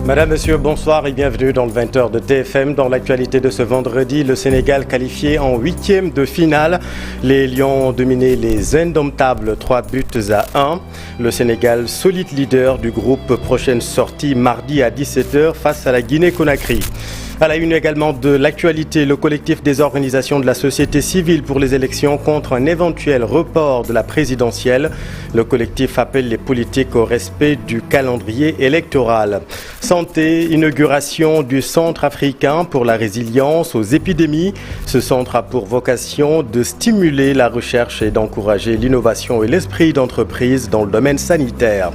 Madame, Monsieur, bonsoir et bienvenue dans le 20h de TFM. Dans l'actualité de ce vendredi, le Sénégal qualifié en huitième de finale. Les Lions ont dominé les Indomptables 3-1. Le Sénégal, solide leader du groupe, prochaine sortie mardi à 17h face à la Guinée-Conakry. À la une également de l'actualité, le collectif des organisations de la société civile pour les élections contre un éventuel report de la présidentielle. Le collectif appelle les politiques au respect du calendrier électoral. Santé, inauguration du Centre africain pour la résilience aux épidémies. Ce centre a pour vocation de stimuler la recherche et d'encourager l'innovation et l'esprit d'entreprise dans le domaine sanitaire.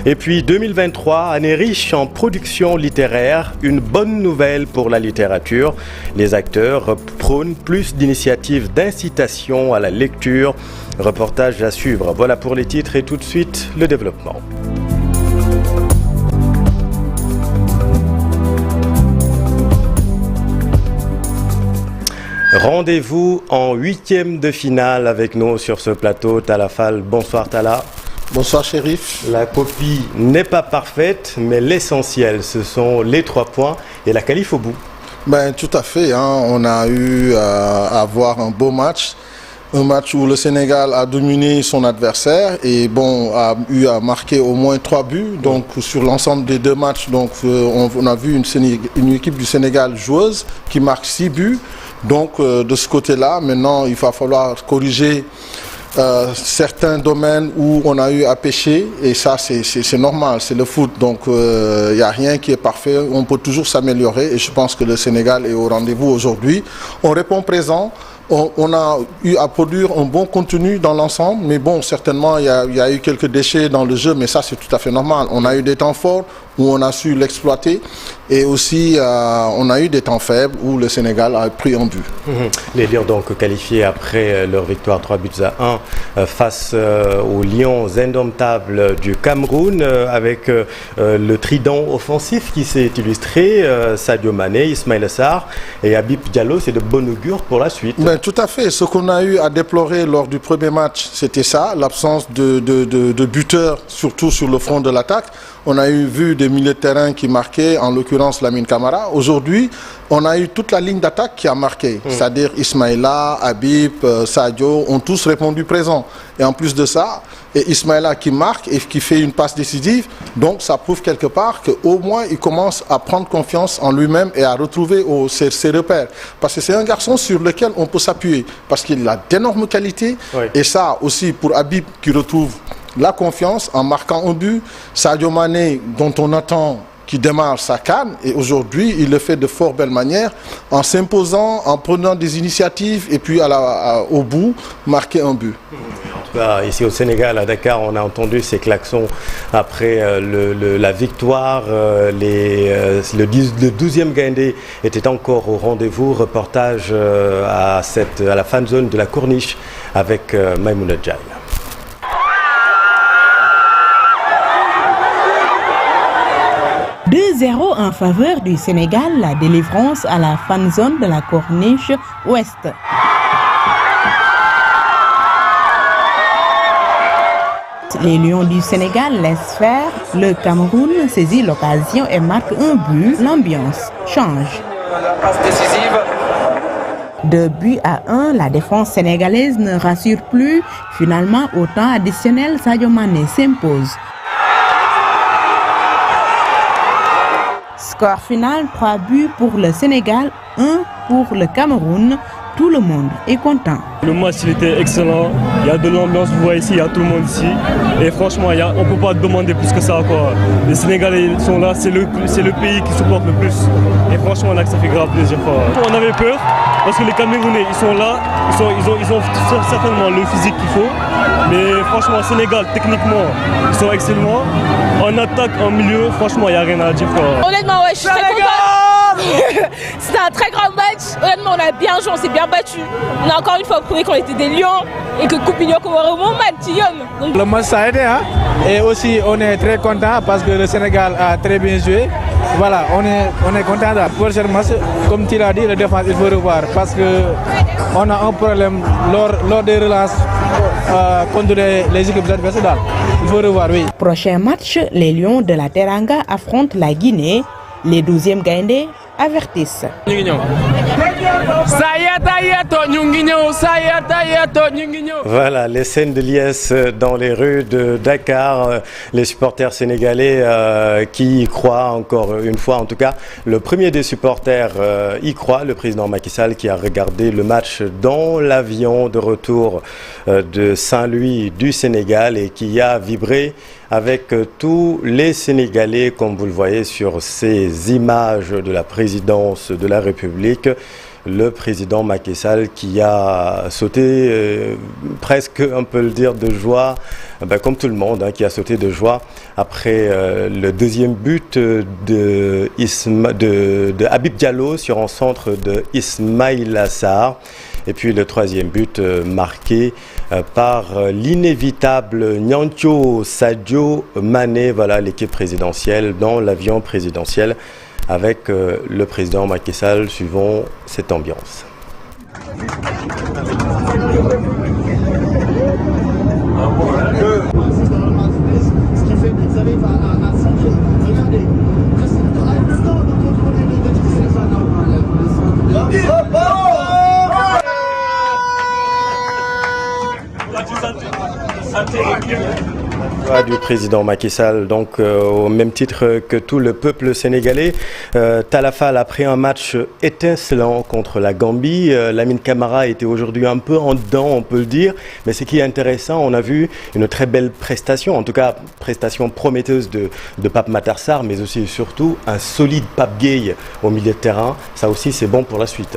Et puis 2023, année riche en production littéraire, une bonne nouvelle pour la littérature. Les acteurs prônent plus d'initiatives d'incitation à la lecture. Reportage à suivre. Voilà pour les titres et tout de suite le développement. Rendez-vous en huitième de finale avec nous sur ce plateau. Talla Fall, bonsoir Talla. Bonsoir Chérif. La copie n'est pas parfaite, mais l'essentiel, ce sont les 3 points et la qualif au bout. Tout à fait, on a eu à voir un beau match. Un match où le Sénégal a dominé son adversaire et a eu à marquer au moins 3 buts. Donc sur l'ensemble des 2 matchs, on a vu une équipe du Sénégal joueuse qui marque 6 buts. Donc de ce côté-là, maintenant il va falloir corriger certains domaines où on a eu à pêcher et ça c'est normal, c'est le foot, donc il n'y a rien qui est parfait, on peut toujours s'améliorer et je pense que le Sénégal est au rendez-vous aujourd'hui. On répond présent, on a eu à produire un bon contenu dans l'ensemble, mais certainement il y a eu quelques déchets dans le jeu, mais ça c'est tout à fait normal. On a eu des temps forts où on a su l'exploiter et aussi on a eu des temps faibles où le Sénégal a pris un but. Les Lions donc qualifiés après leur victoire 3-1 face aux Lions Indomptables du Cameroun avec le trident offensif qui s'est illustré, Sadio Mané, Ismaïla Sarr et Habib Diallo, c'est de bon augure pour la suite. Tout à fait, ce qu'on a eu à déplorer lors du premier match, c'était ça, l'absence de buteurs, surtout sur le front de l'attaque. On a vu des milieux de terrain qui marquaient, en l'occurrence Lamine Camara. Aujourd'hui, on a eu toute la ligne d'attaque qui a marqué, c'est-à-dire Ismaïla, Habib, Sadio ont tous répondu présent. Et en plus de ça, et Ismaïla qui marque et qui fait une passe décisive, donc ça prouve quelque part qu'au moins il commence à prendre confiance en lui-même et à retrouver ses repères. Parce que c'est un garçon sur lequel on peut s'appuyer, parce qu'il a d'énormes qualités. Oui. Et ça aussi pour Habib qui retrouve la confiance en marquant un but, Sadio Mané dont on attend qui démarre sa CAN et aujourd'hui il le fait de fort belle manière en s'imposant, en prenant des initiatives et puis au bout marquer un but. En tout cas ici au Sénégal, à Dakar, on a entendu ces klaxons après la victoire. Le 12e Gaindé était encore au rendez-vous. Reportage à la fan zone de la Corniche avec Maïmouna Djaï. 2-0 en faveur du Sénégal, la délivrance à la fan zone de la Corniche Ouest. Les Lions du Sénégal laissent faire, le Cameroun saisit l'occasion et marque un but. L'ambiance change. La passe décisive. 2-1, la défense sénégalaise ne rassure plus. Finalement, au temps additionnel, Sadio Mané s'impose. Score final, 3 buts pour le Sénégal, 1 pour le Cameroun. Tout le monde est content. Le match il était excellent, il y a de l'ambiance, vous voyez ici, il y a tout le monde ici. Et franchement, on ne peut pas demander plus que ça, quoi. Les Sénégalais sont là, c'est le pays qui supporte le plus. Et franchement, là, ça fait grave plaisir, quoi. On avait peur, parce que les Camerounais, ils sont là, ils ont certainement le physique qu'il faut. Mais franchement, Sénégal, techniquement, ils sont excellents. En attaque, en milieu, franchement, il n'y a rien à dire, quoi. Honnêtement, ouais, je suis très contente. C'était un très grand match. Honnêtement, on a bien joué, on s'est bien battu. On a encore une fois prouvé qu'on était des lions et que Coupignon qu'on va remonter. Le match ça a aidé, et aussi on est très content parce que le Sénégal a très bien joué. Voilà, on est content. Pour ce match, comme tu l'as dit, le défense il faut revoir parce que on a un problème lors des relances. contre les équipes adversaires. Il faut revoir, oui. Prochain match, les Lions de la Teranga affrontent la Guinée. Les 12e Gaïndé avertissent. Voilà, les scènes de liesse dans les rues de Dakar, les supporters sénégalais qui y croient encore une fois, en tout cas, le premier des supporters y croit, le président Macky Sall qui a regardé le match dans l'avion de retour de Saint-Louis du Sénégal et qui a vibré avec tous les Sénégalais, comme vous le voyez sur ces images de la présidence de la République. Le président Macky Sall qui a sauté presque, on peut le dire, de joie, comme tout le monde, qui a sauté de joie après le deuxième but de Habib Diallo sur un centre de Ismaïla Sarr. Et puis le troisième but marqué par l'inévitable Niancho Sadio Mané, voilà l'équipe présidentielle dans l'avion présidentiel avec le président Macky Sall suivant cette ambiance. Du président Macky Sall, donc au même titre que tout le peuple sénégalais. Talafal, après un match étincelant contre la Gambie, Lamine Camara était aujourd'hui un peu en dedans, on peut le dire, mais ce qui est intéressant, on a vu une très belle prestation, en tout cas prestation prometteuse de Pape Matar Sarr, mais aussi et surtout un solide Pape Gueye au milieu de terrain. Ça aussi c'est bon pour la suite.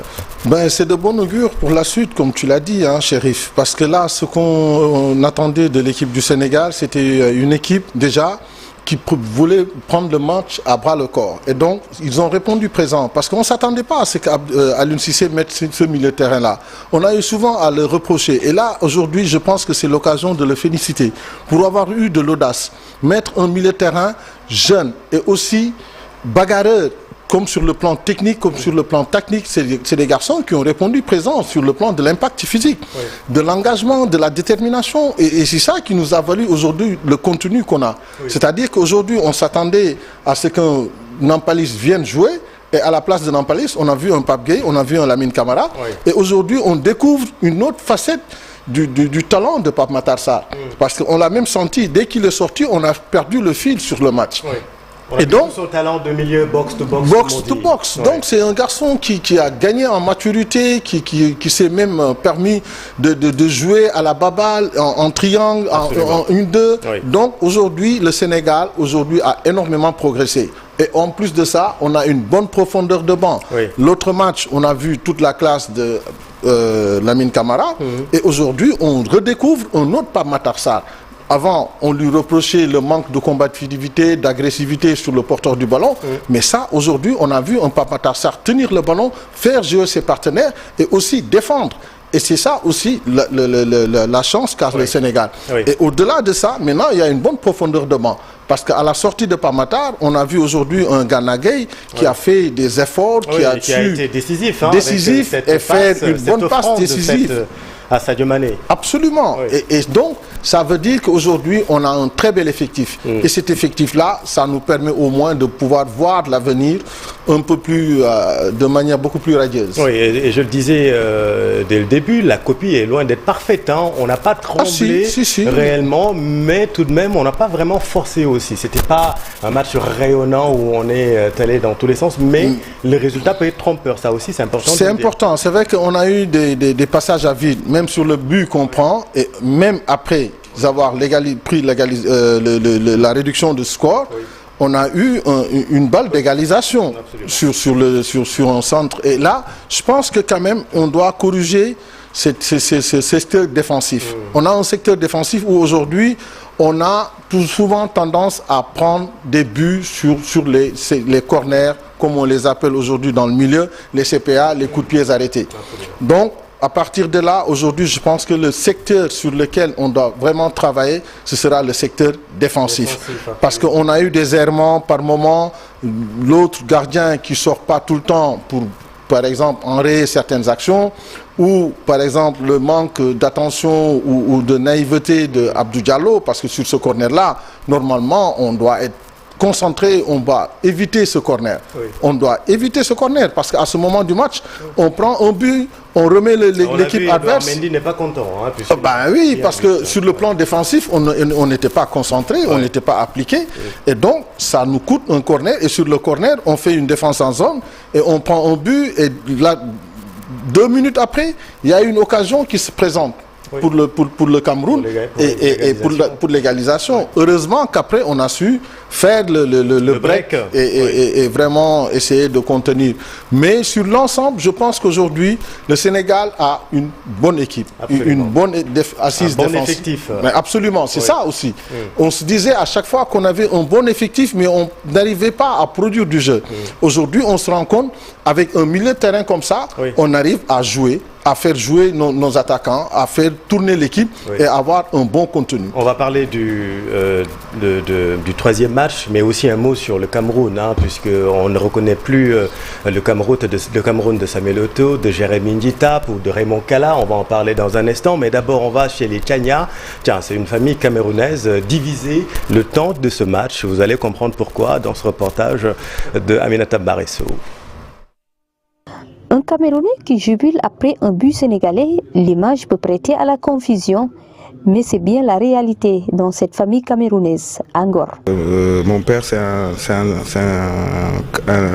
C'est de bon augure pour la suite, comme tu l'as dit, Chérif, parce que là ce qu'on attendait de l'équipe du Sénégal, c'était une équipe déjà qui voulait prendre le match à bras le corps. Et donc, ils ont répondu présent. Parce qu'on ne s'attendait pas à ce qu'Aliou Cissé mette ce milieu de terrain-là. On a eu souvent à le reprocher. Et là, aujourd'hui, je pense que c'est l'occasion de le féliciter pour avoir eu de l'audace. Mettre un milieu de terrain jeune et aussi bagarreur, comme sur le plan technique, comme sur le plan tactique, c'est des garçons qui ont répondu présents sur le plan de l'impact physique, de l'engagement, de la détermination. Et c'est ça qui nous a valu aujourd'hui le contenu qu'on a. C'est-à-dire qu'aujourd'hui, on s'attendait à ce qu'un Nampalys vienne jouer. Et à la place de Nampalys, on a vu un Pape Gueye, on a vu un Lamine Camara. Et aujourd'hui, on découvre une autre facette du talent de Pape Matar Sarr. Parce qu'on l'a même senti, dès qu'il est sorti, on a perdu le fil sur le match. Et donc, son talent de milieu box-to-box. Box-to-box. Donc, c'est un garçon qui a gagné en maturité, qui s'est même permis de jouer à la baballe, en triangle, en 1-2. Donc, aujourd'hui, le Sénégal a énormément progressé. Et en plus de ça, on a une bonne profondeur de banc. L'autre match, on a vu toute la classe de Lamine Camara. Et aujourd'hui, on redécouvre un autre Pape Matar Sarr. Avant, on lui reprochait le manque de combativité, d'agressivité sur le porteur du ballon. Mais ça, aujourd'hui, on a vu un Pape Matar Sarr tenir le ballon, faire jouer ses partenaires et aussi défendre. Et c'est ça aussi la chance qu'a le Sénégal. Et au-delà de ça, maintenant, il y a une bonne profondeur de banc. Parce qu'à la sortie de Pape Matar, on a vu aujourd'hui un Gana Gueye qui a fait des efforts, qui a été décisif, et fait une bonne passe décisive. À Sadio Mané. Absolument. Et donc, ça veut dire qu'aujourd'hui, on a un très bel effectif. Et cet effectif-là, ça nous permet au moins de pouvoir voir l'avenir un peu plus, de manière beaucoup plus radieuse. Oui, et je le disais dès le début, la copie est loin d'être parfaite. On n'a pas tremblé réellement, mais tout de même, on n'a pas vraiment forcé aussi. C'était pas un match rayonnant où on est allé dans tous les sens, mais le résultat peut être trompeur. Ça aussi, c'est important. C'est important. C'est vrai qu'on a eu des passages à vide, même sur le but qu'on prend, et même après avoir pris la réduction de score, on a eu une balle d'égalisation sur un centre. Et là, je pense que quand même, on doit corriger ce secteur défensif. On a un secteur défensif où aujourd'hui, on a tout souvent tendance à prendre des buts sur les corners, comme on les appelle aujourd'hui dans le milieu, les CPA, les coups de pied arrêtés. Donc, à partir de là, aujourd'hui, je pense que le secteur sur lequel on doit vraiment travailler, ce sera le secteur défensif. Parce qu'on a eu des errements par moment, l'autre gardien qui ne sort pas tout le temps pour par exemple, enrayer certaines actions, ou par exemple le manque d'attention ou de naïveté de Abdou Diallo, parce que sur ce corner-là, normalement, on doit être concentré, on doit éviter ce corner. Oui. On doit éviter ce corner, parce qu'à ce moment du match, on prend un but, on remet l'équipe adverse. Mendy n'est pas content. Hein, ben oui, parce que sur le plan défensif, on n'était pas concentré, on n'était pas appliqué. Oui. Et donc, ça nous coûte un corner. Et sur le corner, on fait une défense en zone et on prend un but. Et là, 2 minutes après, il y a une occasion qui se présente. Oui. Pour le Cameroun et pour l'égalisation. Heureusement qu'après on a su faire le break et vraiment essayer de contenir. Mais sur l'ensemble, je pense qu'aujourd'hui, le Sénégal a une bonne équipe, une bonne assise défensive. Effectif. Mais absolument, c'est ça aussi. Oui. On se disait à chaque fois qu'on avait un bon effectif, mais on n'arrivait pas à produire du jeu. Oui. Aujourd'hui, on se rend compte, avec un milieu de terrain comme ça, on arrive à jouer, à faire jouer nos attaquants, à faire tourner l'équipe et avoir un bon contenu. On va parler du troisième match, mais aussi un mot sur le Cameroun, hein, puisqu'on ne reconnaît plus le Cameroun de Samuel Eto'o, de Jérémy Nditap ou de Raymond Kala. On va en parler dans un instant, mais d'abord on va chez les Tchania. Tiens, c'est une famille camerounaise divisée le temps de ce match. Vous allez comprendre pourquoi dans ce reportage de Aminata Baresso. Un Camerounais qui jubile après un but sénégalais, l'image peut prêter à la confusion, mais c'est bien la réalité dans cette famille camerounaise. Angor. Mon père, c'est un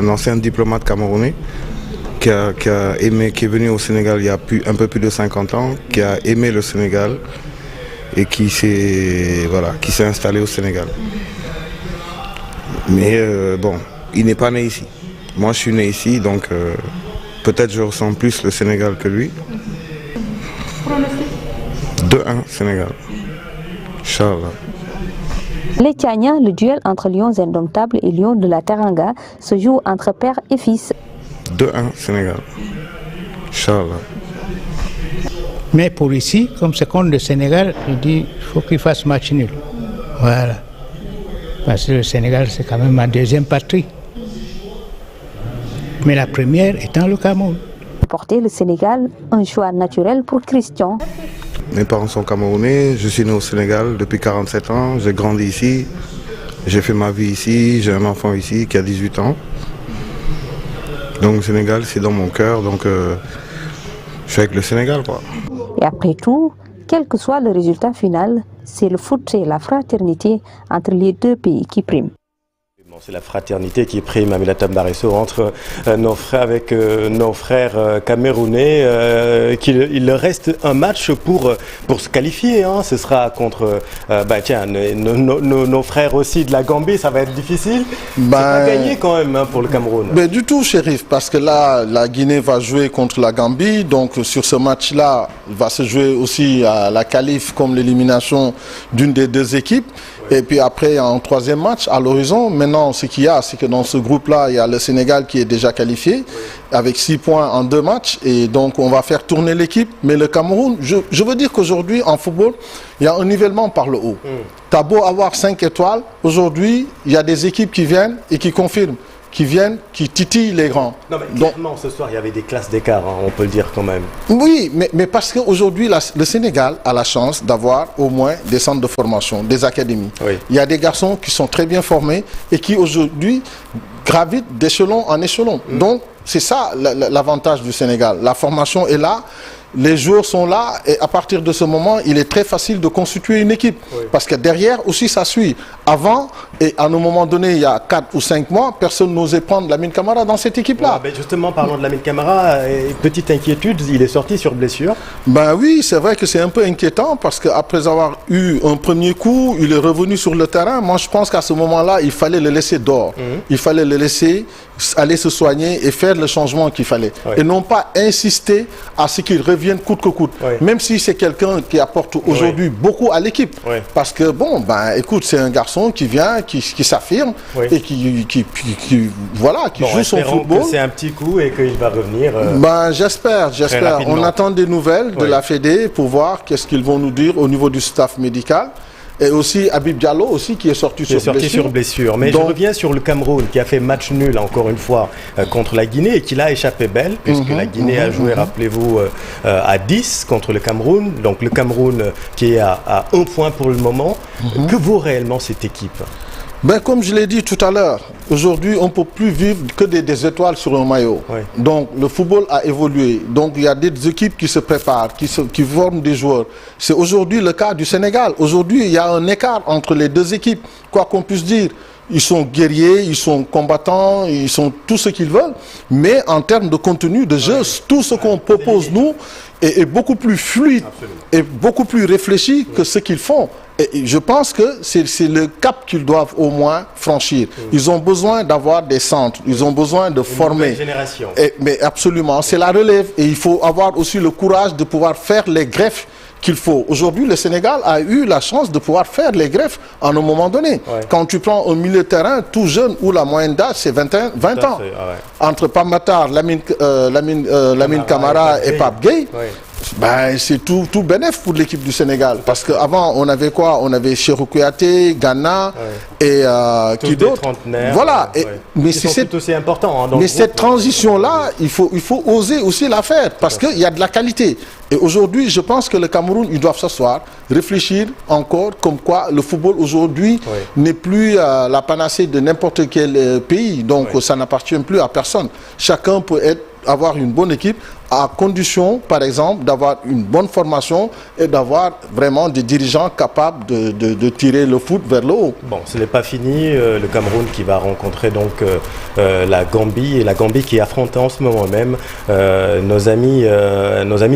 ancien diplomate camerounais qui est venu au Sénégal il y a un peu plus de 50 ans, qui a aimé le Sénégal et qui s'est installé au Sénégal. Mais bon, il n'est pas né ici. Moi, je suis né ici, donc... peut-être je ressens plus le Sénégal que lui. 2-1 Sénégal. Inch'Allah. Les Tchania, le duel entre Lions indomptables et Lions de la Teranga se joue entre père et fils. 2-1 Sénégal. Inch'Allah. Mais pour ici, comme c'est contre le Sénégal, je dis qu'il faut qu'il fasse match nul. Voilà. Parce que le Sénégal, c'est quand même ma deuxième patrie. Mais la première étant le Cameroun. Porter le Sénégal, un choix naturel pour Christian. Mes parents sont camerounais, je suis né au Sénégal depuis 47 ans, j'ai grandi ici, j'ai fait ma vie ici, j'ai un enfant ici qui a 18 ans. Donc le Sénégal, c'est dans mon cœur, donc je suis avec le Sénégal, quoi. Et après tout, quel que soit le résultat final, c'est le foot et la fraternité entre les deux pays qui priment. C'est la fraternité qui prime, Aminata Baresso, entre nos frères camerounais. Il leur reste un match pour se qualifier. Hein. Ce sera contre nos frères aussi de la Gambie. Ça va être difficile. C'est pas gagné quand même hein, pour le Cameroun. Du tout, Chérif, parce que là, la Guinée va jouer contre la Gambie. Donc sur ce match-là, il va se jouer aussi à la qualif comme l'élimination d'une des deux équipes. Et puis après, un troisième match à l'horizon. Maintenant, ce qu'il y a, c'est que dans ce groupe-là, il y a le Sénégal qui est déjà qualifié avec 6 points en 2 matchs. Et donc, on va faire tourner l'équipe. Mais le Cameroun, je veux dire qu'aujourd'hui, en football, il y a un nivellement par le haut. T'as beau avoir 5 étoiles, aujourd'hui, il y a des équipes qui viennent et qui confirment, qui viennent, qui titillent les grands. Non, mais clairement, ce soir, il y avait des classes d'écart, hein, on peut le dire quand même. Oui, mais parce qu'aujourd'hui, le Sénégal a la chance d'avoir au moins des centres de formation, des académies. Oui. Il y a des garçons qui sont très bien formés et qui aujourd'hui gravitent d'échelon en échelon. Donc, c'est ça l'avantage du Sénégal. La formation est là. Les joueurs sont là et à partir de ce moment, il est très facile de constituer une équipe. Oui. Parce que derrière aussi, ça suit. Avant, et à un moment donné, il y a 4 ou 5 mois, personne n'osait prendre Lamine Camara dans cette équipe-là. Ouais, justement, parlons de Lamine Camara, petite inquiétude, il est sorti sur blessure. Oui, c'est vrai que c'est un peu inquiétant parce qu'après avoir eu un premier coup, il est revenu sur le terrain. Moi, je pense qu'à ce moment-là, il fallait le laisser dehors. Il fallait le laisser aller se soigner et faire le changement qu'il fallait. Oui. Et non pas insister à ce qu'il revienne coûte que coûte. Oui. Même si c'est quelqu'un qui apporte aujourd'hui beaucoup à l'équipe. Oui. Parce que, écoute, c'est un garçon qui vient, qui s'affirme et qui joue son football. C'est un petit coup et qu'il va revenir. J'espère. On attend des nouvelles de la Fédé pour voir qu'est-ce qu'ils vont nous dire au niveau du staff médical. Et aussi Habib Diallo aussi qui est sorti sur blessure. Mais donc, je reviens sur le Cameroun qui a fait match nul encore une fois contre la Guinée et qui l'a échappé belle puisque la Guinée a joué, rappelez-vous, à 10 contre le Cameroun. Donc le Cameroun qui est à 1 point pour le moment. Que vaut réellement cette équipe? Comme je l'ai dit tout à l'heure, aujourd'hui on ne peut plus vivre que des étoiles sur un maillot. Oui. Donc le football a évolué. Donc il y a des équipes qui se préparent, qui forment des joueurs. C'est aujourd'hui le cas du Sénégal. Aujourd'hui il y a un écart entre les deux équipes, quoi qu'on puisse dire. Ils sont guerriers, ils sont combattants, ils sont tout ce qu'ils veulent. Mais en termes de contenu, de jeu, tout ce qu'on propose nous est beaucoup plus fluide et beaucoup plus réfléchi que ce qu'ils font. Et je pense que c'est le cap qu'ils doivent au moins franchir. Ils ont besoin d'avoir des centres, ils ont besoin de former. Génération. Mais absolument, c'est la relève. Et il faut avoir aussi le courage de pouvoir faire les greffes qu'il faut. Aujourd'hui, le Sénégal a eu la chance de pouvoir faire les greffes à un moment donné. Ouais. Quand tu prends un milieu de terrain tout jeune où la moyenne d'âge c'est 20 ans. Entre Pape Matar, Lamine Camara et Pape Gueye, c'est tout bénéf pour l'équipe du Sénégal. Parce qu'avant, on avait quoi? On avait Cheikhou Kouyaté, Ghana et qui d'autre? Voilà. Mais c'est aussi important. Mais cette transition-là, il faut oser aussi la faire parce qu'il y a de la qualité. Et aujourd'hui, je pense que le Cameroun, ils doivent s'asseoir, réfléchir encore comme quoi le football aujourd'hui n'est plus la panacée de n'importe quel pays. Donc ça n'appartient plus à personne. Chacun peut avoir une bonne équipe à condition, par exemple, d'avoir une bonne formation et d'avoir vraiment des dirigeants capables de tirer le foot vers le haut. Bon, ce n'est pas fini. Le Cameroun qui va rencontrer donc la Gambie et la Gambie qui affronte en ce moment même nos amis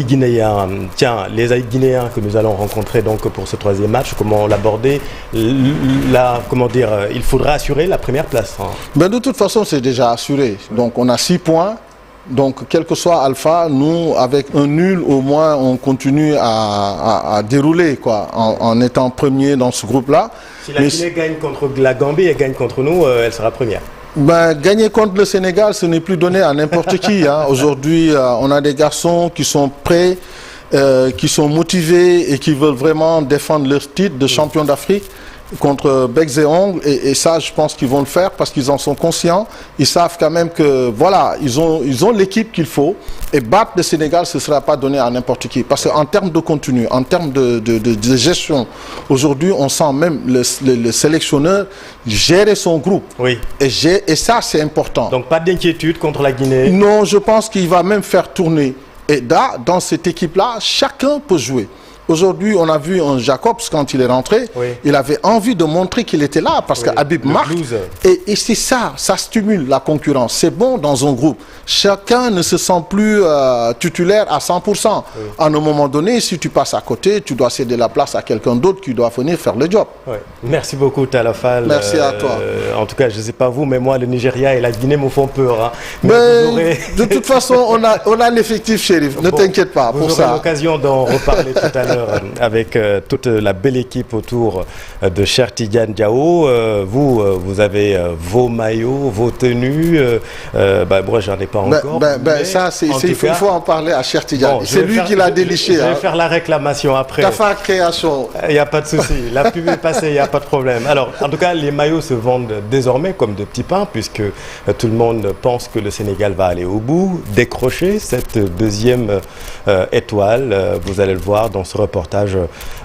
guinéens. Tiens, les Guinéens que nous allons rencontrer donc pour ce 3e match, comment l'aborder? Comment dire, il faudra assurer la première place. De toute façon, c'est déjà assuré. Donc, on a 6 points. Donc, quel que soit Alpha, nous, avec un nul, au moins, on continue à dérouler, quoi, en étant premier dans ce groupe-là. Si la Guinée gagne contre la Gambie et gagne contre nous, elle sera première. Gagner contre le Sénégal, ce n'est plus donné à n'importe qui. Aujourd'hui, on a des garçons qui sont prêts, qui sont motivés et qui veulent vraiment défendre leur titre de champion d'Afrique contre Becs et Ongles, et ça je pense qu'ils vont le faire parce qu'ils en sont conscients. Ils savent quand même que voilà, ils ont l'équipe qu'il faut, et battre le Sénégal ce ne sera pas donné à n'importe qui, parce qu'en termes de contenu, en termes de gestion, aujourd'hui on sent même le sélectionneur gérer son groupe. Oui. Et ça c'est important. Donc pas d'inquiétude contre la Guinée? Non, je pense qu'il va même faire tourner, et là dans cette équipe là chacun peut jouer. Aujourd'hui, on a vu un Jacobs quand il est rentré, il avait envie de montrer qu'il était là parce que Habib marque. Et c'est ça stimule la concurrence. C'est bon dans un groupe. Chacun ne se sent plus titulaire à 100%. À un moment donné, si tu passes à côté, tu dois céder la place à quelqu'un d'autre qui doit venir faire le job. Merci beaucoup, Talafal. Merci à toi. En tout cas, je ne sais pas vous, mais moi, le Nigeria et la Guinée me font peur. Mais de toute façon, on a l'effectif, Chérif. Ne t'inquiète pas pour ça. Vous aurez l'occasion d'en reparler tout à l'heure. Avec toute la belle équipe autour de Cheikh Tidiane Diao. Vous avez vos maillots, vos tenues. Moi, j'en ai pas encore. Ça, il faut en parler à Cheikh Tidiane. C'est lui qui l'a déliché. Je vais faire la réclamation après. Tafa Création. Il n'y a pas de souci. La pub est passée, il n'y a pas de problème. Alors, en tout cas, les maillots se vendent désormais comme de petits pains, puisque tout le monde pense que le Sénégal va aller au bout, décrocher cette 2e étoile. Vous allez le voir dans ce reportage,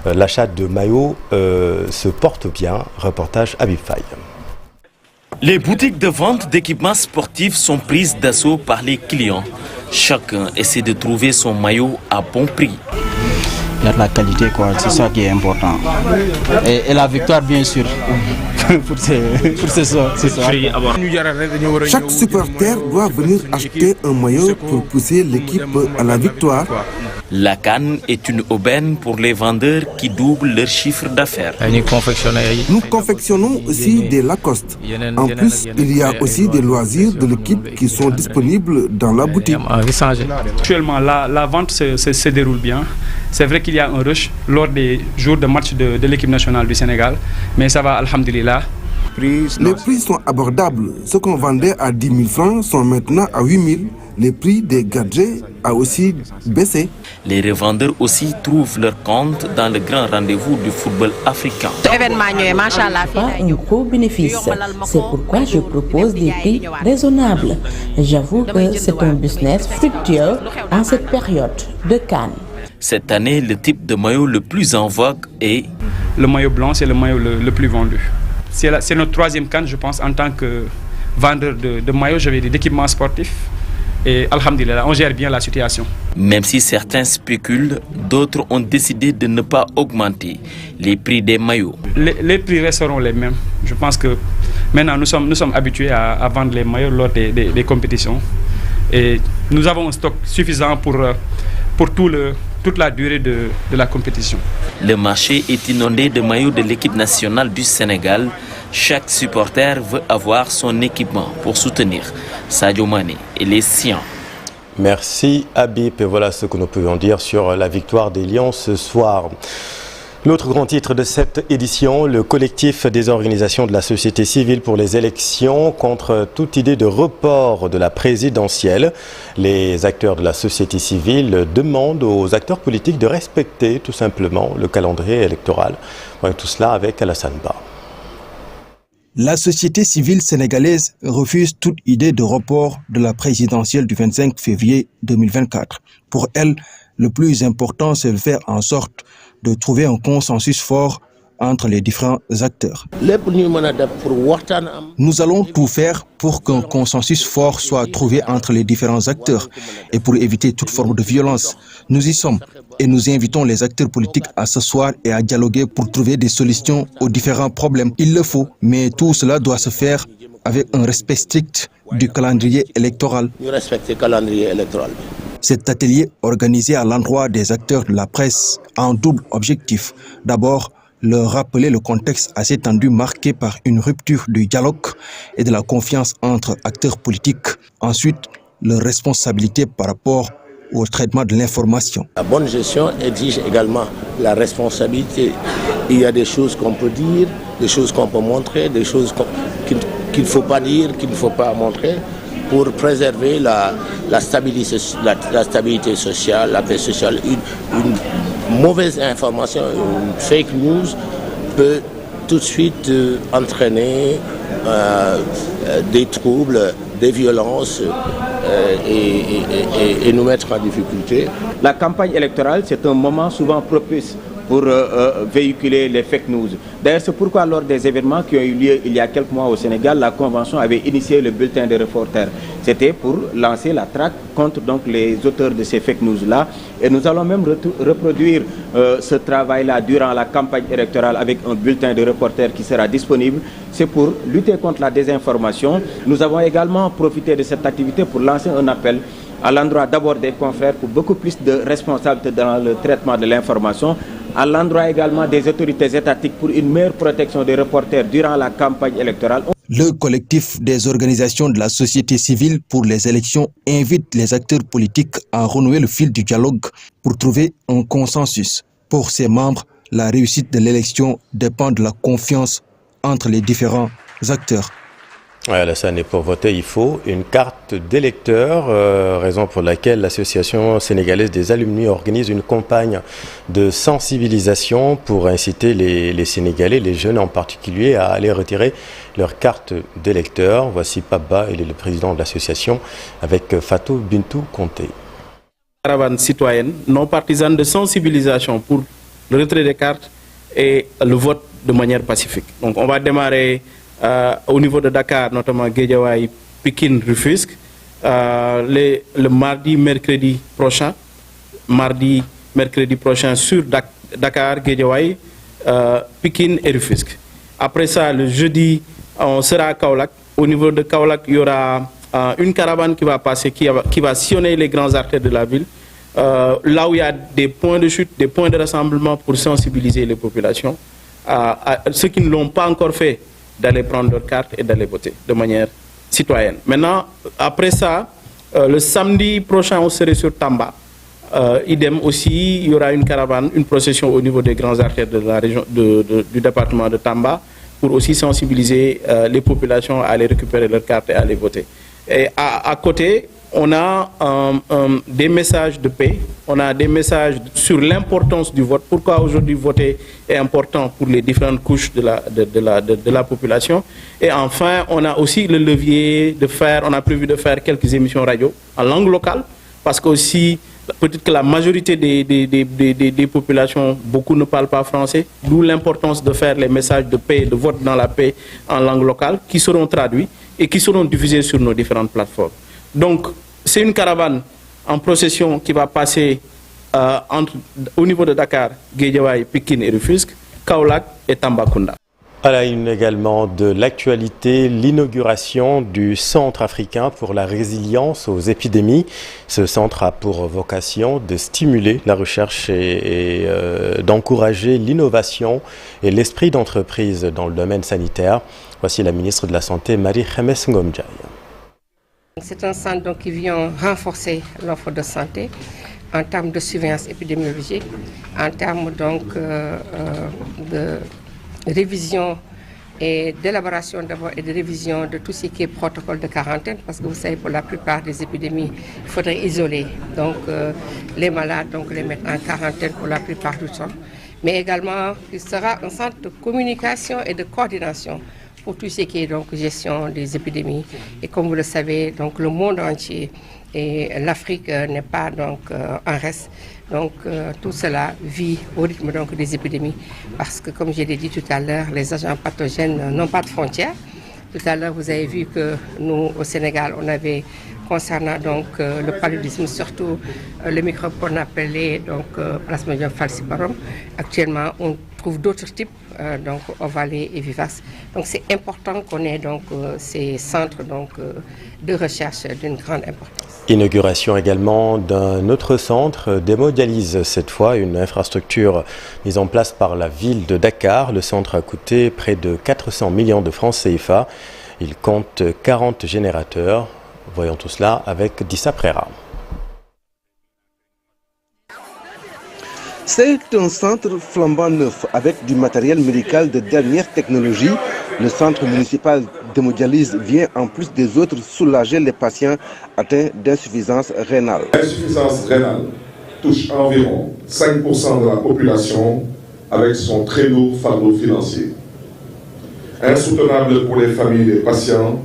l'achat de maillots se porte bien. Reportage Habib Faye. Les boutiques de vente d'équipements sportifs sont prises d'assaut par les clients. Chacun essaie de trouver son maillot à bon prix. Il y a de la qualité, quoi. C'est ça qui est important. Et la victoire, bien sûr, pour ce soir. Chaque supporter doit venir acheter un maillot pour pousser l'équipe à la victoire. La CAN est une aubaine pour les vendeurs qui doublent leur chiffre d'affaires. Nous confectionnons aussi des Lacoste. En plus, il y a aussi des loisirs de l'équipe qui sont disponibles dans la boutique. Actuellement, la vente se déroule bien. C'est vrai qu'il y a un rush lors des jours de match de l'équipe nationale du Sénégal, mais ça va, alhamdulillah. Les prix sont abordables. Ce qu'on vendait à 10 000 francs sont maintenant à 8 000. Les prix des gadgets a aussi baissé. Les revendeurs aussi trouvent leur compte dans le grand rendez-vous du football africain. Pas un gros bénéfice. C'est pourquoi je propose des prix raisonnables. J'avoue que c'est un business fructueux en cette période de Cannes. Cette année, le type de maillot le plus en vogue est... Le maillot blanc, c'est le maillot le plus vendu. C'est notre 3e Cannes, je pense, en tant que vendeur de maillots, j'avais d'équipements sportifs. Et alhamdulillah, on gère bien la situation. Même si certains spéculent, d'autres ont décidé de ne pas augmenter les prix des maillots. Les prix resteront les mêmes. Je pense que maintenant nous sommes habitués à vendre les maillots lors des compétitions. Et nous avons un stock suffisant pour toute la durée de la compétition. Le marché est inondé de maillots de l'équipe nationale du Sénégal. Chaque supporter veut avoir son équipement pour soutenir Sadio Mané et les siens. Merci Habib. Et voilà ce que nous pouvons dire sur la victoire des Lions ce soir. L'autre grand titre de cette édition, le collectif des organisations de la société civile pour les élections contre toute idée de report de la présidentielle. Les acteurs de la société civile demandent aux acteurs politiques de respecter tout simplement le calendrier électoral. Voilà tout cela avec Alassane Ba. La société civile sénégalaise refuse toute idée de report de la présidentielle du 25 février 2024. Pour elle, le plus important, c'est de faire en sorte de trouver un consensus fort entre les différents acteurs. Nous allons tout faire pour qu'un consensus fort soit trouvé entre les différents acteurs et pour éviter toute forme de violence. Nous y sommes et nous invitons les acteurs politiques à s'asseoir et à dialoguer pour trouver des solutions aux différents problèmes. Il le faut, mais tout cela doit se faire avec un respect strict du calendrier électoral. Cet atelier organisé à l'endroit des acteurs de la presse a un double objectif. D'abord, leur rappeler le contexte assez tendu marqué par une rupture du dialogue et de la confiance entre acteurs politiques. Ensuite, leur responsabilité par rapport au traitement de l'information. La bonne gestion exige également la responsabilité. Il y a des choses qu'on peut dire, des choses qu'on peut montrer, des choses qu'il ne faut pas dire, qu'il ne faut pas montrer, pour préserver la stabilité sociale, la paix sociale. Une mauvaise information, une fake news peut tout de suite entraîner des troubles, des violences et nous mettre en difficulté. La campagne électorale, c'est un moment souvent propice pour véhiculer les fake news. D'ailleurs, c'est pourquoi lors des événements qui ont eu lieu il y a quelques mois au Sénégal, la Convention avait initié le bulletin des reporters. C'était pour lancer la traque contre donc, les auteurs de ces fake news-là. Et nous allons même reproduire ce travail-là durant la campagne électorale avec un bulletin de reporters qui sera disponible. C'est pour lutter contre la désinformation. Nous avons également profité de cette activité pour lancer un appel à l'endroit d'abord des confrères pour beaucoup plus de responsabilité dans le traitement de l'information, à l'endroit également des autorités étatiques pour une meilleure protection des reporters durant la campagne électorale. Le collectif des organisations de la société civile pour les élections invite les acteurs politiques à renouer le fil du dialogue pour trouver un consensus. Pour ses membres, la réussite de l'élection dépend de la confiance entre les différents acteurs. Alassane, et pour voter, il faut une carte d'électeur, raison pour laquelle l'association sénégalaise des alumni organise une campagne de sensibilisation pour inciter les Sénégalais, les jeunes en particulier, à aller retirer leur carte d'électeur. Voici Pabba, il est le président de l'association, avec Fatou Bintou Conté. Caravane citoyenne non partisane de sensibilisation pour le retrait des cartes et le vote de manière pacifique. Donc on va démarrer au niveau de Dakar, notamment Guédiawaye, Pikine, Rufisque, le mardi, mercredi prochain sur Dakar, Guédiawaye, Pikine et Rufisque. Après ça, le jeudi, on sera à Kaolack. Au niveau de Kaolack, il y aura une caravane qui va passer, qui va sillonner les grands artères de la ville, là où il y a des points de chute, des points de rassemblement pour sensibiliser les populations. Ceux qui ne l'ont pas encore fait, d'aller prendre leur carte et d'aller voter de manière citoyenne. Maintenant, après ça, le samedi prochain, on serait sur Tamba. Idem aussi, il y aura une caravane, une procession au niveau des grands artères de la région, du département de Tamba, pour aussi sensibiliser les populations à aller récupérer leurs cartes et à aller voter. Et à côté, on a des messages de paix, on a des messages sur l'importance du vote, pourquoi aujourd'hui voter est important pour les différentes couches de la population. Et enfin, on a aussi le levier on a prévu de faire quelques émissions radio en langue locale, parce que aussi, peut-être que la majorité des populations, beaucoup ne parlent pas français, d'où l'importance de faire les messages de paix, de vote dans la paix en langue locale, qui seront traduits et qui seront diffusés sur nos différentes plateformes. Donc, c'est une caravane en procession qui va passer au niveau de Dakar, Guédiawaye, Pikine et Rufisque, Kaolack et Tambacounda. À la une également de l'actualité, l'inauguration du Centre africain pour la résilience aux épidémies. Ce centre a pour vocation de stimuler la recherche et d'encourager l'innovation et l'esprit d'entreprise dans le domaine sanitaire. Voici la ministre de la Santé, Marie-Khémesse Ngom-Ndiaye. C'est un centre donc, qui vient renforcer l'offre de santé en termes de surveillance épidémiologique, en termes donc de révision et d'élaboration d'abord et de révision de tout ce qui est protocole de quarantaine, parce que vous savez, pour la plupart des épidémies, il faudrait isoler donc, les malades, donc les mettre en quarantaine pour la plupart du temps. Mais également, il sera un centre de communication et de coordination pour tout ce qui est donc gestion des épidémies. Et comme vous le savez, donc le monde entier et l'Afrique n'est pas donc en reste. Donc tout cela vit au rythme donc des épidémies, parce que comme je l'ai dit tout à l'heure, les agents pathogènes n'ont pas de frontières. Tout à l'heure, vous avez vu que nous, au Sénégal, on avait, concernant donc le paludisme, surtout le microbe qu'on appelait donc Plasmodium falciparum. Actuellement, on trouve d'autres types, donc ovalés et vivaces. Donc c'est important qu'on ait donc ces centres donc de recherche d'une grande importance. Inauguration également d'un autre centre d'hémodialyse, cette fois une infrastructure mise en place par la ville de Dakar. Le centre a coûté près de 400 millions de francs CFA. Il compte 40 générateurs. Voyons tout cela avec Dissa Prera. C'est un centre flambant neuf avec du matériel médical de dernière technologie. Le centre municipal d'hémodialyse vient en plus des autres soulager les patients atteints d'insuffisance rénale. L'insuffisance rénale touche environ 5% de la population avec son très lourd fardeau financier. Insoutenable pour les familles des patients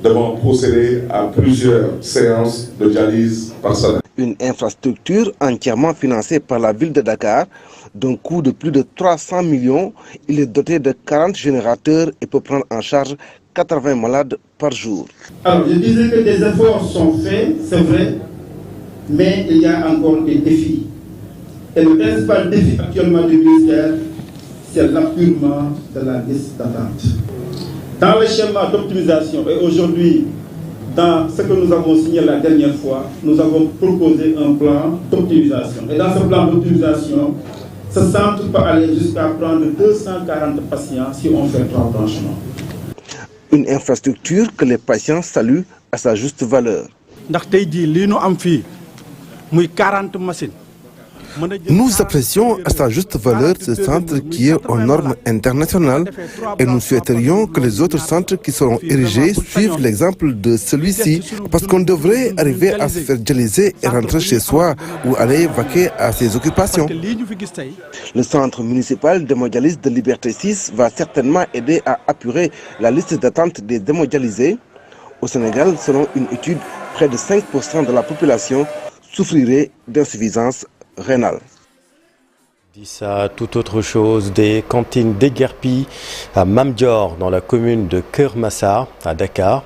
devant procéder à plusieurs séances de dialyse par semaine. Une infrastructure entièrement financée par la ville de Dakar, d'un coût de plus de 300 millions. Il est doté de 40 générateurs et peut prendre en charge 80 malades par jour. Alors, je disais que des efforts sont faits, c'est vrai, mais il y a encore des défis. Et le principal défi actuellement du ministère, c'est l'appurement de la liste d'attente. Dans le schéma d'optimisation, et aujourd'hui, dans ce que nous avons signé la dernière fois, nous avons proposé un plan d'optimisation. Et dans ce plan d'optimisation, ce centre peut aller jusqu'à prendre 240 patients si on fait 3 branchements. Une infrastructure que les patients saluent à sa juste valeur. Nous apprécions à sa juste valeur ce centre qui est aux normes internationales et nous souhaiterions que les autres centres qui seront érigés suivent l'exemple de celui-ci, parce qu'on devrait arriver à se faire dialyser et rentrer chez soi ou aller vaquer à ses occupations. Le centre municipal d'hémodialyse de Liberté 6 va certainement aider à apurer la liste d'attente des hémodialysés. Au Sénégal, selon une étude, près de 5% de la population souffrirait d'insuffisance rénale. Dis ça, toute autre chose, des cantines déguerpies à Mamdior dans la commune de Keur Massar à Dakar.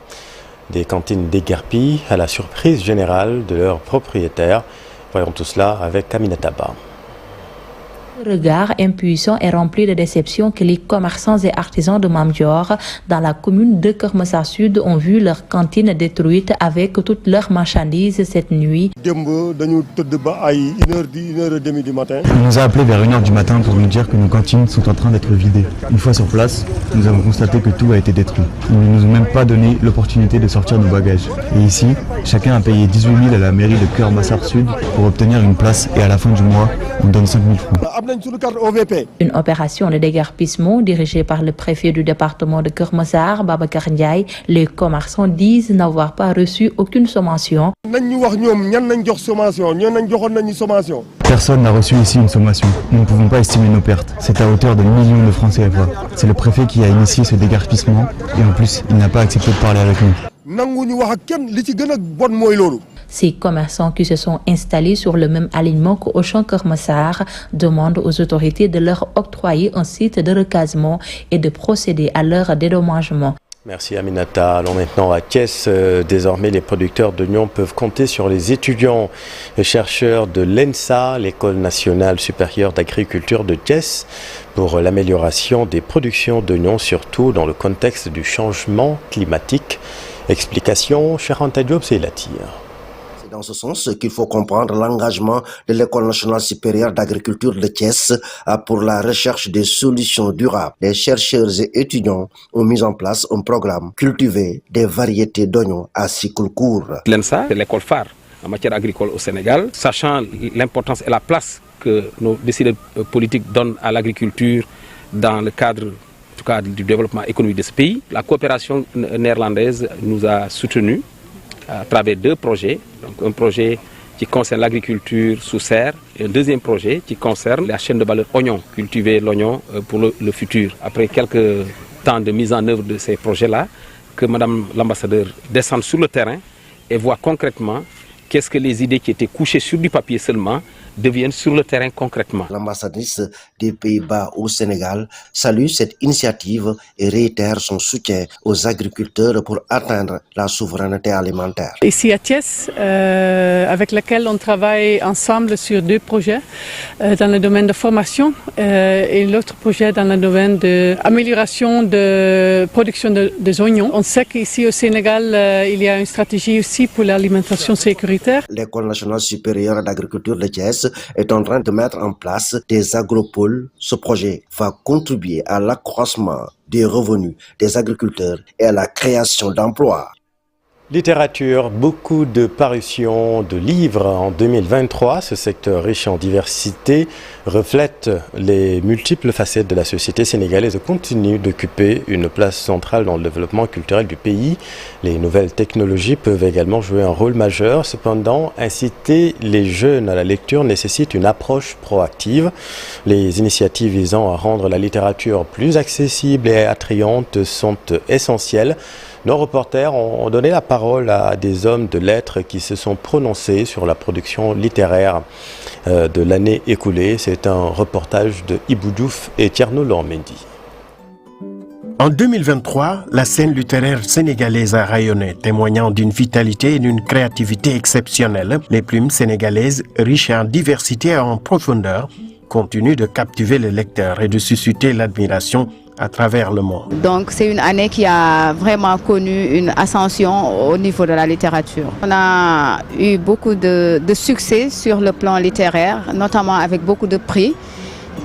Des cantines déguerpies à la surprise générale de leurs propriétaires. Voyons tout cela avec Aminata Ba. Le regard impuissant et rempli de déception que les commerçants et artisans de Mamdior dans la commune de Keur Massar Sud ont vu leur cantine détruite avec toutes leurs marchandises cette nuit. Il nous a appelé vers 1h du matin pour nous dire que nos cantines sont en train d'être vidées. Une fois sur place, nous avons constaté que tout a été détruit. Ils ne nous ont même pas donné l'opportunité de sortir nos bagages. Et ici, chacun a payé 18 000 à la mairie de Keur Massar Sud pour obtenir une place et à la fin du mois, on donne 5 000 francs. Une opération de déguerpissement dirigée par le préfet du département de Keur Massar, Babacar Ndiaye. Les commerçants disent n'avoir pas reçu aucune sommation. Personne n'a reçu ici une sommation. Nous ne pouvons pas estimer nos pertes. C'est à hauteur de millions de francs CFA. C'est le préfet qui a initié ce déguerpissement et en plus, il n'a pas accepté de parler avec nous. Ces commerçants qui se sont installés sur le même alignement qu'Auchan Keur Massar demandent aux autorités de leur octroyer un site de recasement et de procéder à leur dédommagement. Merci Aminata. Allons maintenant à Thiès. Désormais, les producteurs d'oignons peuvent compter sur les étudiants et chercheurs de l'ENSA, l'École nationale supérieure d'agriculture de Thiès, pour l'amélioration des productions d'oignons, surtout dans le contexte du changement climatique. Explication, Charanta Diop, c'est la tire. C'est dans ce sens qu'il faut comprendre l'engagement de l'École nationale supérieure d'agriculture de Thiès pour la recherche des solutions durables. Les chercheurs et étudiants ont mis en place un programme cultiver des variétés d'oignons à cycle court. L'ENSA, c'est l'école phare en matière agricole au Sénégal, sachant l'importance et la place que nos décideurs politiques donnent à l'agriculture dans le cadre du développement économique de ce pays. La coopération néerlandaise nous a soutenus à travers 2 projets. Donc un projet qui concerne l'agriculture sous serre et un deuxième projet qui concerne la chaîne de valeur oignon, cultiver l'oignon pour le futur. Après quelques temps de mise en œuvre de ces projets-là, que Madame l'ambassadeur descende sur le terrain et voit concrètement qu'est-ce que les idées qui étaient couchées sur du papier seulement deviennent sur le terrain concrètement. L'ambassadrice des Pays-Bas au Sénégal salue cette initiative et réitère son soutien aux agriculteurs pour atteindre la souveraineté alimentaire. Ici à Thiès, avec lequel on travaille ensemble sur 2 projets dans le domaine de formation et l'autre projet dans le domaine d'amélioration de production des oignons. On sait qu'ici au Sénégal, il y a une stratégie aussi pour l'alimentation sécuritaire. L'École nationale supérieure d'agriculture de Thiès est en train de mettre en place des agropoles. Ce projet va contribuer à l'accroissement des revenus des agriculteurs et à la création d'emplois. Littérature, beaucoup de parutions de livres en 2023. Ce secteur riche en diversité reflète les multiples facettes de la société sénégalaise et continue d'occuper une place centrale dans le développement culturel du pays. Les nouvelles technologies peuvent également jouer un rôle majeur. Cependant, inciter les jeunes à la lecture nécessite une approche proactive. Les initiatives visant à rendre la littérature plus accessible et attrayante sont essentielles. Nos reporters ont donné la parole à des hommes de lettres qui se sont prononcés sur la production littéraire de l'année écoulée. C'est un reportage de Ibou Diouf et Tierno Lormendi. En 2023, la scène littéraire sénégalaise a rayonné, témoignant d'une vitalité et d'une créativité exceptionnelles. Les plumes sénégalaises, riches en diversité et en profondeur, continuent de captiver les lecteurs et de susciter l'admiration à travers le monde. Donc c'est une année qui a vraiment connu une ascension au niveau de la littérature. On a eu beaucoup de succès sur le plan littéraire, notamment avec beaucoup de prix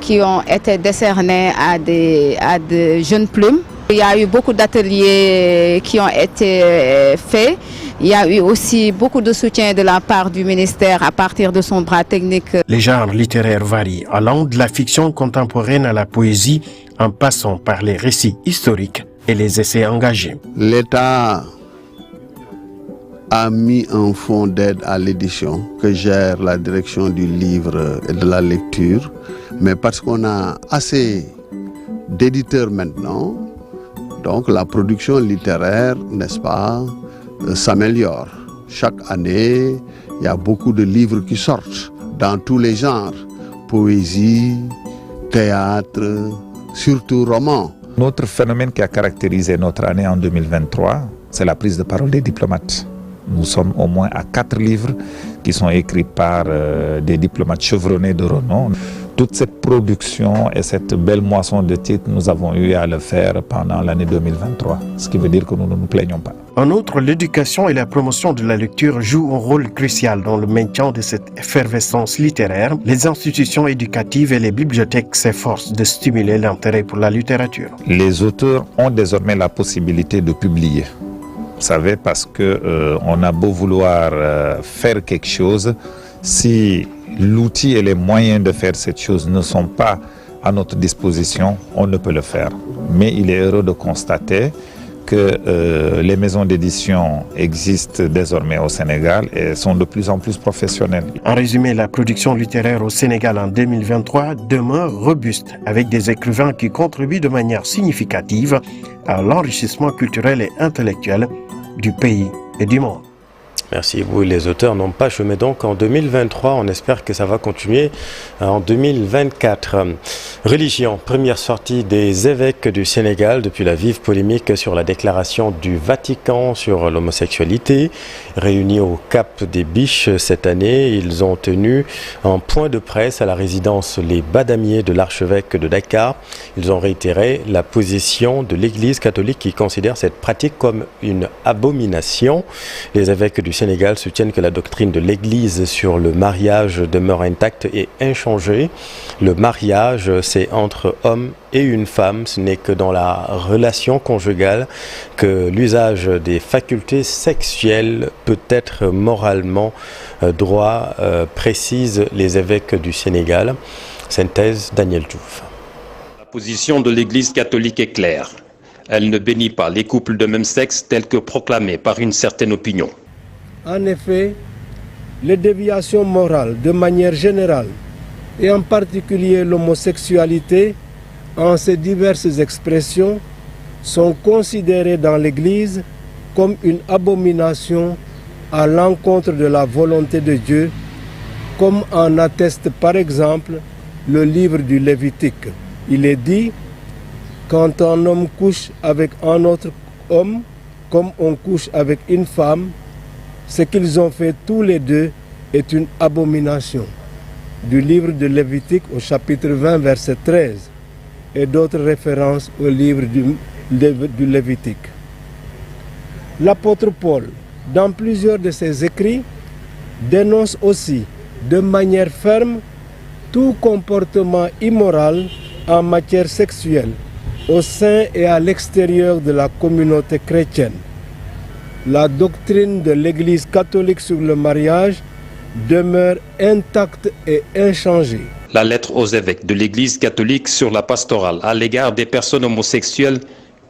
qui ont été décernés à des jeunes plumes. Il y a eu beaucoup d'ateliers qui ont été faits. Il y a eu aussi beaucoup de soutien de la part du ministère à partir de son bras technique. Les genres littéraires varient, allant de la fiction contemporaine à la poésie, en passant par les récits historiques et les essais engagés. L'État a mis un fonds d'aide à l'édition que gère la direction du livre et de la lecture, mais parce qu'on a assez d'éditeurs maintenant, donc la production littéraire, n'est-ce pas, s'améliore. Chaque année, il y a beaucoup de livres qui sortent dans tous les genres, poésie, théâtre, surtout roman. Notre phénomène qui a caractérisé notre année en 2023, c'est la prise de parole des diplomates. Nous sommes au moins à 4 livres qui sont écrits par des diplomates chevronnés de renom. Toute cette production et cette belle moisson de titres, nous avons eu à le faire pendant l'année 2023, ce qui veut dire que nous ne nous plaignons pas. En outre, l'éducation et la promotion de la lecture jouent un rôle crucial dans le maintien de cette effervescence littéraire. Les institutions éducatives et les bibliothèques s'efforcent de stimuler l'intérêt pour la littérature. Les auteurs ont désormais la possibilité de publier. Vous savez, parce qu'on a beau vouloir faire quelque chose, Si l'outil et les moyens de faire cette chose ne sont pas à notre disposition, on ne peut le faire. Mais il est heureux de constater que les maisons d'édition existent désormais au Sénégal et sont de plus en plus professionnelles. En résumé, la production littéraire au Sénégal en 2023 demeure robuste, avec des écrivains qui contribuent de manière significative à l'enrichissement culturel et intellectuel du pays et du monde. Merci. Oui, les auteurs n'ont pas chômé donc en 2023. On espère que ça va continuer en 2024. Religion, première sortie des évêques du Sénégal depuis la vive polémique sur la déclaration du Vatican sur l'homosexualité. Réunis au Cap des Biches cette année, ils ont tenu un point de presse à la résidence Les Badamiers de l'archevêque de Dakar. Ils ont réitéré la position de l'Église catholique qui considère cette pratique comme une abomination. Les évêques du Sénégal soutiennent que la doctrine de l'Église sur le mariage demeure intacte et inchangée. Le mariage, c'est entre homme et une femme. Ce n'est que dans la relation conjugale que l'usage des facultés sexuelles peut être moralement droit, précisent les évêques du Sénégal. Synthèse, Daniel Diouf. La position de l'Église catholique est claire. Elle ne bénit pas les couples de même sexe tels que proclamés par une certaine opinion. En effet, les déviations morales de manière générale, et en particulier l'homosexualité, en ses diverses expressions, sont considérées dans l'Église comme une abomination à l'encontre de la volonté de Dieu, comme en atteste par exemple le livre du Lévitique. Il est dit, quand un homme couche avec un autre homme, comme on couche avec une femme, ce qu'ils ont fait tous les deux est une abomination. Du livre de Lévitique au chapitre 20, verset 13, et d'autres références au livre du Lévitique. L'apôtre Paul, dans plusieurs de ses écrits, dénonce aussi de manière ferme tout comportement immoral en matière sexuelle au sein et à l'extérieur de la communauté chrétienne. La doctrine de l'Église catholique sur le mariage demeure intacte et inchangée. La lettre aux évêques de l'Église catholique sur la pastorale à l'égard des personnes homosexuelles,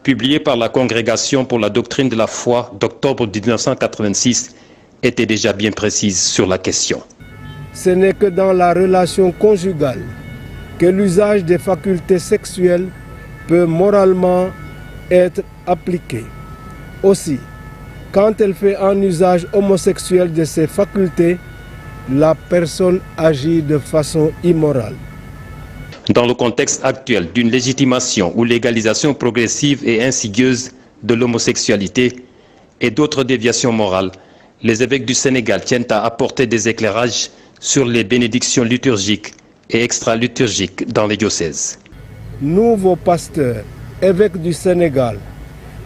publiée par la Congrégation pour la doctrine de la foi d'octobre 1986, était déjà bien précise sur la question. Ce n'est que dans la relation conjugale que l'usage des facultés sexuelles peut moralement être appliqué. Aussi, quand elle fait un usage homosexuel de ses facultés, la personne agit de façon immorale. Dans le contexte actuel d'une légitimation ou légalisation progressive et insidieuse de l'homosexualité et d'autres déviations morales, les évêques du Sénégal tiennent à apporter des éclairages sur les bénédictions liturgiques et extra-liturgiques dans les diocèses. Nous, vos pasteurs, évêques du Sénégal,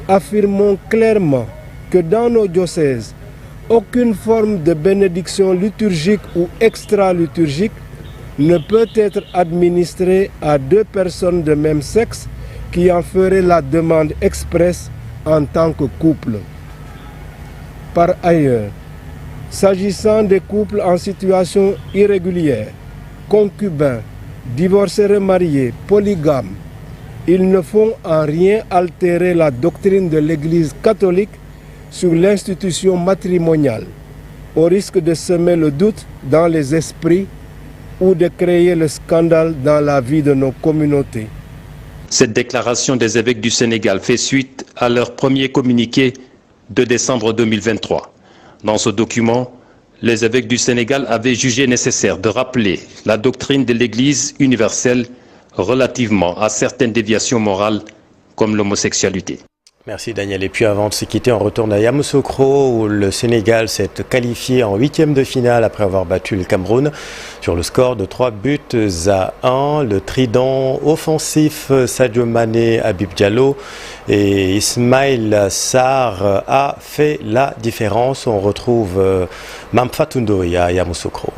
affirmons clairement que dans nos diocèses, aucune forme de bénédiction liturgique ou extra-liturgique ne peut être administrée à deux personnes de même sexe qui en feraient la demande expresse en tant que couple. Par ailleurs, s'agissant des couples en situation irrégulière, concubins, divorcés remariés, polygames, ils ne font en rien altérer la doctrine de l'Église catholique sur l'institution matrimoniale, au risque de semer le doute dans les esprits ou de créer le scandale dans la vie de nos communautés. Cette déclaration des évêques du Sénégal fait suite à leur premier communiqué de décembre 2023. Dans ce document, les évêques du Sénégal avaient jugé nécessaire de rappeler la doctrine de l'Église universelle relativement à certaines déviations morales comme l'homosexualité. Merci Daniel. Et puis avant de se quitter, on retourne à Yamoussoukro où le Sénégal s'est qualifié en 8e de finale après avoir battu le Cameroun sur le score de 3-1. Le trident offensif Sadio Mané, Habib Diallo et Ismaïl Sarr a fait la différence. On retrouve Mamfatou Ndoye à Yamoussoukro.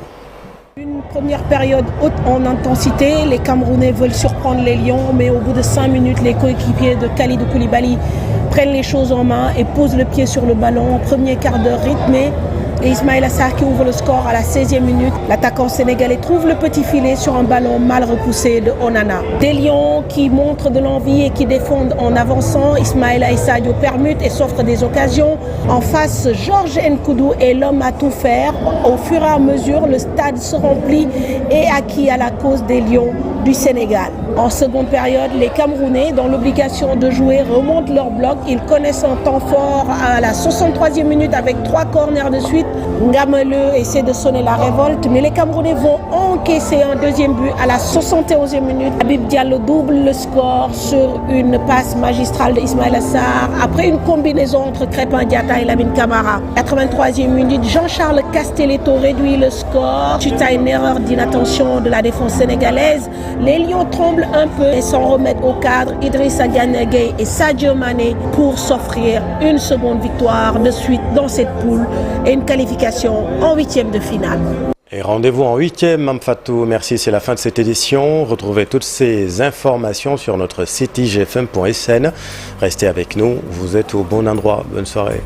Une première période haute en intensité, les Camerounais veulent surprendre les Lions, mais au bout de 5 minutes, les coéquipiers de Kalidou Koulibaly prennent les choses en main et posent le pied sur le ballon. Premier quart d'heure rythmé, et Ismaïla Sarr qui ouvre le score à la 16e minute. L'attaquant sénégalais trouve le petit filet sur un ballon mal repoussé de Onana. Des Lions qui montrent de l'envie et qui défendent en avançant. Ismaïla et Sadio permutent et s'offrent des occasions. En face, Georges Nkoudou est l'homme à tout faire. Au fur et à mesure, le stade se remplit et acquis à la cause des Lions du Sénégal. En seconde période, les Camerounais, dans l'obligation de jouer, remontent leur bloc. Ils connaissent un temps fort à la 63e minute avec 3 corners de suite. Ngameleu essaie de sonner la révolte, mais les Camerounais vont encaisser un deuxième but à la 71e minute. Habib Diallo double le score sur une passe magistrale d'Ismaïla Sarr après une combinaison entre Crépin Diatta et Lamine Camara. 83e minute, Jean-Charles Castelletto réduit le score suite à une erreur d'inattention de la défense sénégalaise. Les Lions tremblent un peu et s'en remettent au cadre Idrissa Gana Gueye et Sadio Mané pour s'offrir une seconde victoire de suite dans cette poule et une qualification en 8e de finale. Et rendez-vous en 8e, Mamfatou. Merci, c'est la fin de cette édition. Retrouvez toutes ces informations sur notre site igfm.sn. Restez avec nous, vous êtes au bon endroit. Bonne soirée.